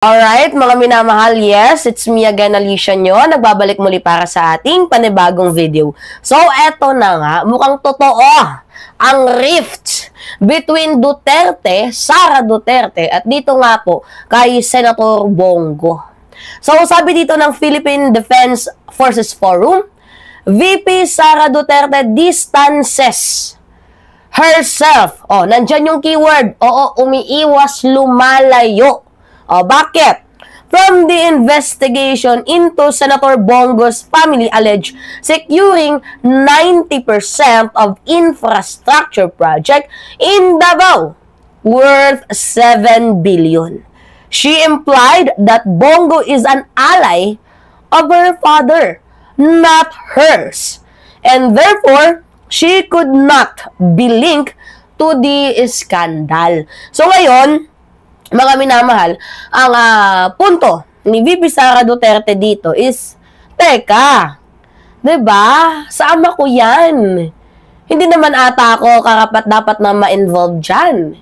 Alright, mga minamahal, yes, it's me again, Alicia nyo. Nagbabalik muli para sa ating panibagong video. So, eto na nga, mukhang totoo ang rift between Duterte, Sara Duterte, at dito nga po kay Senator Bongo. So, sabi dito ng Philippine Defense Forces Forum, VP Sara Duterte distances herself. Oh, nandyan yung keyword. Oo, umiiwas, lumalayo. O, bakit? From the investigation into Senator Bongo's family alleged securing 90% of infrastructure project in Davao worth 7 billion. She implied that Bongo is an ally of her father, not hers, and therefore she could not be linked to the scandal. So ngayon, mga minamahal, ang punto ni VP Sara Duterte dito is, teka, diba? Sama ko yan. Hindi naman ata ako karapat dapat na ma-involve dyan.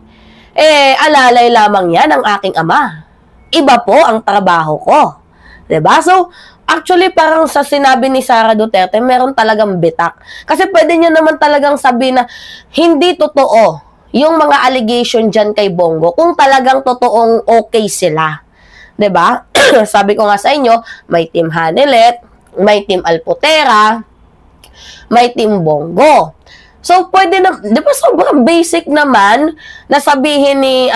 Alalay lamang yan ng aking ama. Iba po ang trabaho ko. Diba? So, actually, parang sa sinabi ni Sara Duterte, meron talagang bitak. Kasi pwede niya naman talagang sabihin na hindi totoo yung mga allegation dyan kay Bongo, kung talagang totoong okay sila. 'Di ba? Sabi ko nga sa inyo, may Team Hanelet, may Team Alputera, may Team Bongo. So, pwede na, 'di ba, sobrang basic naman na sabihin ni,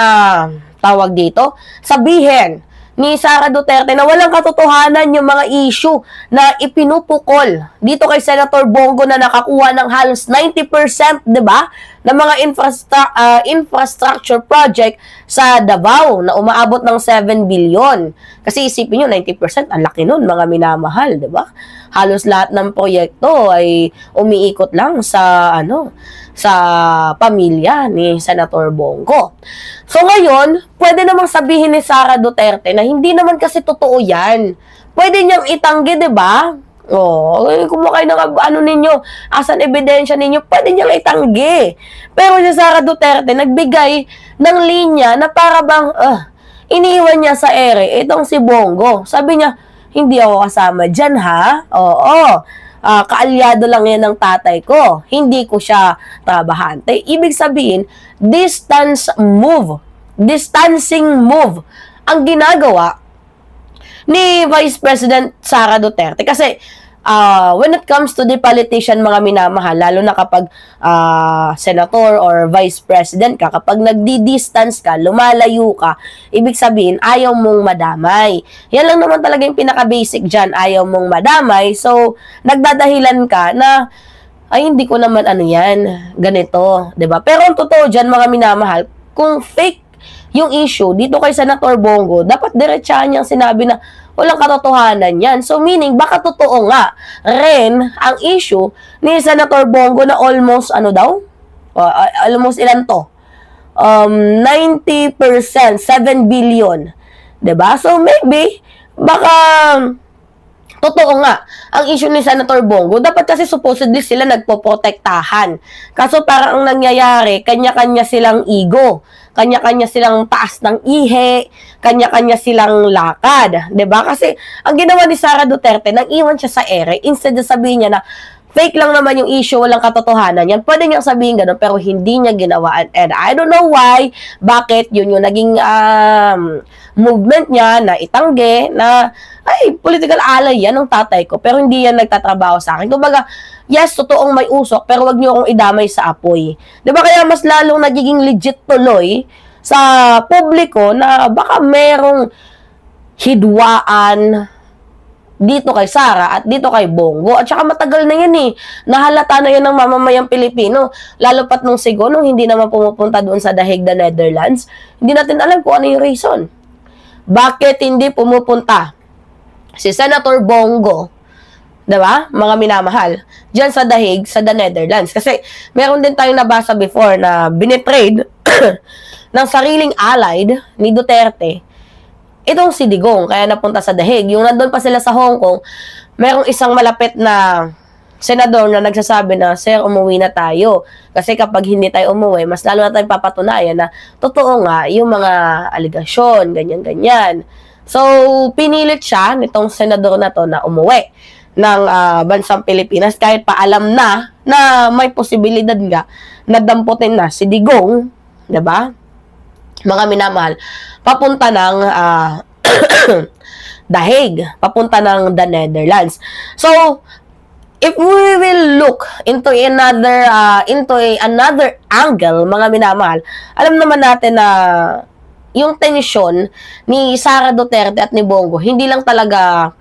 tawag dito, sabihin ni Sara Duterte na walang katotohanan yung mga issue na ipinupukol dito kay Senator Bongo na nakakuha ng halos 90%, 'di ba, ng mga infrastructure project sa Davao na umaabot ng 7 billion. Kasi isipin nyo, 90%, ang laki nun, mga minamahal, 'di ba? Halos lahat ng proyekto ay umiikot lang sa sa pamilya ni Senator Bongo. So ngayon, pwede namang sabihin ni Sara Duterte na hindi naman kasi totoo yan. Pwede niyang itanggi, 'di ba? Kumakay ng ninyo, asan ebidensya ninyo, pwede niyang itanggi. Pero si Sara Duterte nagbigay ng linya na para bang iniwan niya sa ere itong si Bongo. Sabi niya, hindi ako kasama dyan, ha? Kaalyado lang yan ng tatay ko. Hindi ko siya trabahante. Ibig sabihin, distancing move ang ginagawa ni Vice President Sara Duterte. Kasi when it comes to the politician, mga minamahal, lalo na kapag senator or vice president ka, kapag nagdi-distance ka, lumalayo ka, ibig sabihin, ayaw mong madamay. Yan lang naman talaga yung pinaka-basic dyan, ayaw mong madamay. So, nagdadahilan ka na, ay, hindi ko naman yan, ganito, 'di ba? Pero ang totoo dyan, mga minamahal, kung fake yung issue dito kay Senator Bongo, dapat diretsahan niyang sinabi na walang katotohanan yan. So, meaning, baka totoo nga rin ang issue ni Senator Bongo na almost, almost ilan to? 90%, 7 billion. 'Di ba? So, maybe, baka totoo nga ang issue ni Senator Bongo. Dapat kasi supposedly sila nagpoprotektahan. Kaso parang ang nangyayari, kanya-kanya silang ego. Kanya-kanya silang taas ng ihe, kanya-kanya silang lakad, 'di ba? Kasi ang ginawa ni Sara Duterte, nang-iwan siya sa ere, instead na sabihin niya na fake lang naman yung issue, walang katotohanan yan. Pwede niyang sabihin ganun, pero hindi niya ginawa. And I don't know why, bakit yun yung naging movement niya na itanggi na, ay, political ally yan ng tatay ko, pero hindi yan nagtatrabaho sa akin. Kumbaga, yes, totoong may usok, pero wag niyo akong idamay sa apoy. 'Di ba? Kaya mas lalong nagiging legit tuloy sa publiko na baka merong hidwaan dito kay Sara at dito kay Bongo. At saka matagal na yan nahalata na yan ng mamamayang Pilipino. Lalo pat nung nung hindi naman pumupunta doon sa The Hague, the Netherlands. Hindi natin alam kung ano yung reason. Bakit hindi pumupunta si Senator Bongo, 'di ba? Mga minamahal, diyan sa The Hague, sa The Netherlands. Kasi meron din tayong nabasa before na binitrade ng sariling allied ni Duterte itong si Digong, kaya napunta sa The Hague. Yung nandun pa sila sa Hong Kong, merong isang malapit na senador na nagsasabi na, sir, umuwi na tayo. Kasi kapag hindi tayo umuwi, mas lalo na tayong papatunayan na totoo nga yung mga aligasyon, ganyan-ganyan. So, pinilit siya nitong senador na to na umuwi ng bansang Pilipinas kahit pa alam na may posibilidad nga na damputin na si Digong, 'di ba? Mga minamahal, papunta ng The Hague, papunta ng the Netherlands. So, if we will look into another angle, mga minamahal, alam naman natin na yung tension ni Sara Duterte at ni Bongo, hindi lang talaga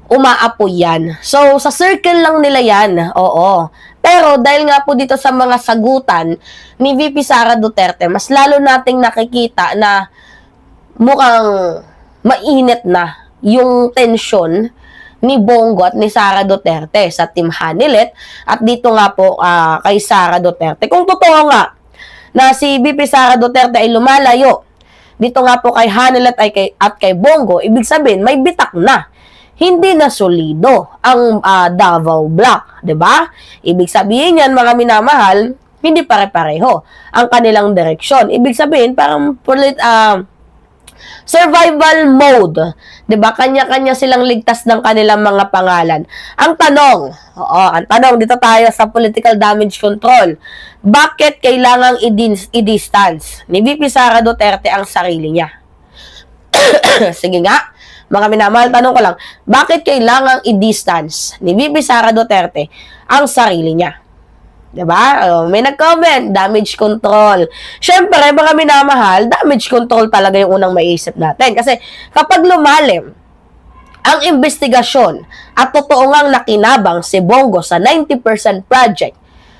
umaapoy yan. So, sa circle lang nila yan, oo. Pero dahil nga po dito sa mga sagutan ni VP Sara Duterte, mas lalo nating nakikita na mukhang mainit na yung tension ni Bongo at ni Sara Duterte sa Team Hanilet at dito nga po kay Sara Duterte. Kung totoo nga na si VP Sara Duterte ay lumalayo dito nga po kay Hanilet at kay Bongo, ibig sabihin may bitak na. Hindi na solido ang Davao Block, 'di ba? Ibig sabihin yan, mga minamahal, hindi pare-pareho ang kanilang direksyon. Ibig sabihin parang survival mode, 'di ba? Kanya-kanya silang ligtas ng kanilang mga pangalan. Ang tanong dito tayo sa political damage control. Bakit kailangang i-distance ni VP Sara Duterte ang sarili niya? Sige nga, mga minamahal, tanong ko lang, bakit kailangang i-distance ni VP Sara Duterte ang sarili niya? Diba? May nag-comment, damage control. Siyempre, mga minamahal, damage control talaga yung unang maiisip natin. Kasi kapag lumalim ang investigasyon at totoo ngang nakinabang si Bongo sa 90% project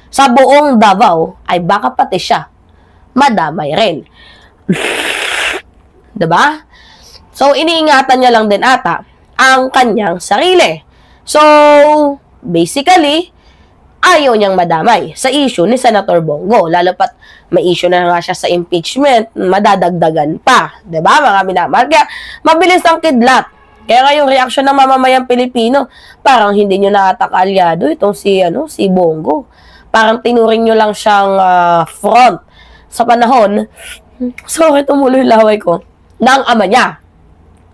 sa buong Davao, ay baka pati siya madamay rin. Diba? So, iniingatan niya lang din ata ang kanyang sarili. So, basically, ayaw niyang madamay sa issue ni Senator Bongo. Lalo pat may issue na nga siya sa impeachment, madadagdagan pa. Diba, mga minamahal? Kaya, mabilis ang kidlat. Kaya nga yung reaksyon ng mamamayang Pilipino, parang hindi nyo nakatakalyado itong si Bongo. Parang tinuring nyo lang siyang front sa panahon. Sorry, tumuloy yung laway ko. Ng ama niya.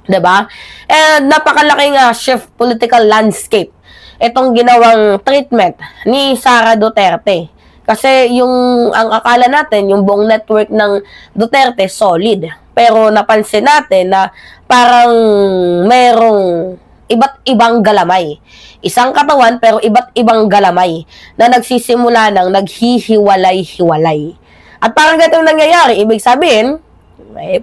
Diba? And napakalaking shift political landscape itong ginawang treatment ni Sara Duterte. Kasi ang akala natin, yung buong network ng Duterte, solid. Pero napansin natin na parang merong iba't ibang galamay. Isang katawan pero iba't ibang galamay na nagsisimula ng naghihiwalay-hiwalay. At parang ganitong nangyayari, ibig sabihin,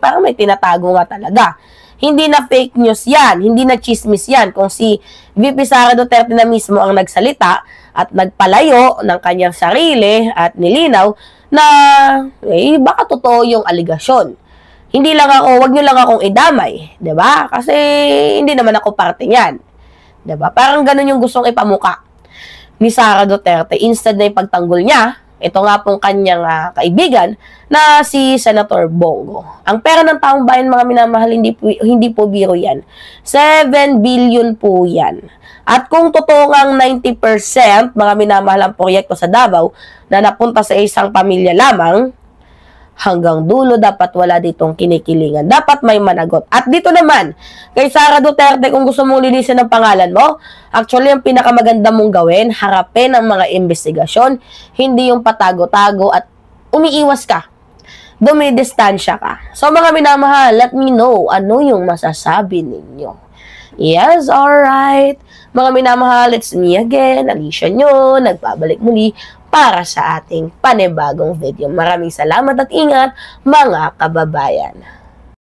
parang may tinatago nga talaga. Hindi na fake news yan, hindi na chismis yan. Kung si VP Sara Duterte na mismo ang nagsalita at nagpalayo ng kanyang sarili at nilinaw na baka totoo yung aligasyon. Hindi lang ako, wag nyo lang akong idamay, 'di ba? Kasi hindi naman ako parte niyan. 'Di ba? Parang ganun yung gustong ipamuka ni Sara Duterte. Instead na ipagtanggol niya, ito nga pong kanyang kaibigan na si Senator Bongo. Ang pera ng taong bayan, mga minamahal, hindi po biro yan. 7 billion po yan. At kung totoo ngang 90%, mga minamahal, ang proyekto sa Davao na napunta sa isang pamilya lamang, hanggang dulo dapat wala ditong kinikilingan. Dapat may managot. At dito naman, kay Sara Duterte, kung gusto mong linisin ang pangalan mo, actually, ang pinakamaganda mong gawin, harapin ang mga investigasyon, hindi yung patago-tago at umiiwas ka. Dumidistansya ka. So, mga minamahal, let me know ano yung masasabi ninyo. Yes, alright. Mga minamahal, it's me again, Alicia nyo, nagbabalik muli para sa ating panibagong video. Maraming salamat at ingat, mga kababayan.